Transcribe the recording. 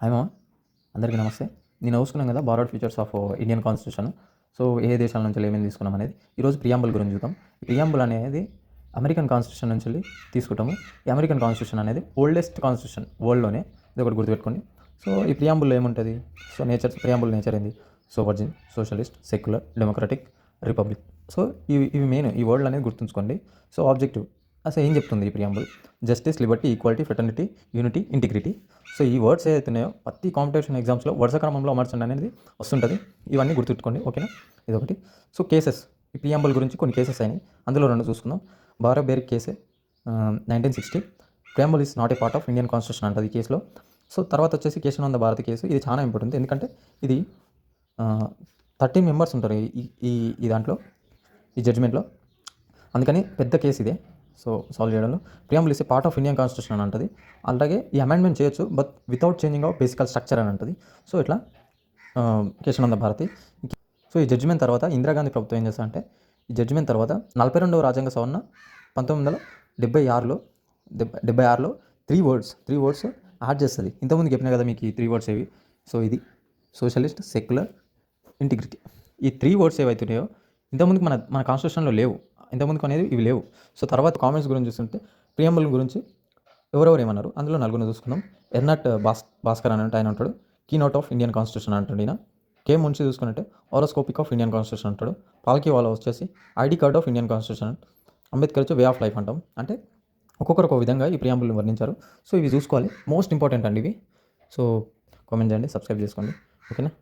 Hi మామ, అందరికీ నమస్తే. నేను చూసుకున్నాం కదా borrowed features of Indian constitution. So ఏ దేశాల నుంచి ఏమేమి తీసుకున్నాం అనేది ఈరోజు ప్రియాంబుల్ గురించి చూద్దాం. ఈ ప్రియాంబుల్ అనేది అమెరికన్ కాన్స్టిట్యూషన్ నుంచి తీసుకుంటాము. ఈ అమెరికన్ కాన్స్టిట్యూషన్ అనేది ఓల్డెస్ట్ కాన్స్టిట్యూషన్ వరల్డ్లోనే, ఇది ఒకటి గుర్తుపెట్టుకోండి. సో ఈ ప్రియాంబుల్లో ఏముంటుంది? సో ప్రియాంబుల్ నేచర్ ఏంది? So virgin, socialist, secular, democratic, republic. So ఇవి మెయిన్, ఈ వర్డ్ అనేది గుర్తుంచుకోండి. సో ఆబ్జెక్టివ్ అసలు ఏం చెప్తుంది ఈ preamble? Justice, Liberty, equality, fraternity, unity, integrity. So ఈ వర్డ్స్ ఏదైతున్నాయో ప్రతి కాంపిటీషన్ ఎగ్జామ్స్లో వరుస క్రమంలో అమర్చండి అనేది వస్తుంటుంది. ఇవన్నీ గుర్తుపెట్టుకోండి, ఓకేనా? ఇదొకటి. సో కేసెస్, ఈ ప్రియాంబుల్ గురించి కొన్ని కేసెస్ అయినాయి, అందులో రెండు చూసుకుందాం. బారాబేరి కేసే 1960. Preamble is not a part of Indian constitution అంటుంది ఈ కేసులో. సో తర్వాత వచ్చేసి కేశవానంద భారతి కేసు. ఇది చాలా ఇంపార్టెంట్, ఎందుకంటే ఇది 13 మెంబర్స్ ఉంటారు ఈ దాంట్లో, ఈ జడ్జిమెంట్లో. అందుకని పెద్ద కేసు ఇదే. సో సాల్వ్ చేయడంలో preamble is a part of Indian constitution అని అంటుంది. అలాగే ఈ అమెండ్మెంట్ చేయొచ్చు, బట్ వితౌట్ చేంజింగ్ ఆఫ్ బేసికల్ స్ట్రక్చర్ అని అంటుంది. సో ఇట్లా కేశవానంద భారతి. సో ఈ జడ్జిమెంట్ తర్వాత ఇందిరాగాంధీ ప్రభుత్వం ఏం చేస్తా అంటే, ఈ జడ్జిమెంట్ తర్వాత 42వ రాజ్యాంగ సవరణ 1976లో 3 వర్డ్స్ యాడ్ చేస్తుంది. ఇంతకుముందు చెప్పినా కదా మీకు ఈ 3 వర్డ్స్ ఏవి. సో ఇది సోషలిస్ట్, సెక్యులర్, ఇంటిగ్రిటీ. ఈ 3 వర్డ్స్ ఏవైతున్నాయో ఇంతకుముందుకు మన కాన్స్టిట్యూషన్లో లేవు, ఇంతకుముందుకు అనేది ఇవి లేవు. సో తర్వాత కామెంట్స్ గురించి చూస్తుంటే ప్రియాంబుల్ గురించి ఎవరెవరు ఏమన్నారు, అందులో నలుగురు చూసుకుందాం. ఎర్నట్ భాస్కర్ అని ఆయన ఉంటాడు, keynote of Indian constitution అంటాడు ఈయన. కే మున్షి చూసుకుంటే హారోస్కోపిక్ ఆఫ్ ఇండియన్ కాన్స్టిట్యూషన్ అంటాడు. పాల్కీ వాలా వచ్చేసి ID card of Indian constitution. Ambedkar వచ్చి వే ఆఫ్ లైఫ్ అంటాం. అంటే ఒక్కొక్కరు ఒక విధంగా ఈ ప్రియాంబుల్ని వర్ణించారు. సో ఇవి చూసుకోవాలి, మోస్ట్ ఇంపార్టెంట్ అండి ఇవి. సో కామెంట్ చేయండి, సబ్స్క్రైబ్ చేసుకోండి, ఓకేనా?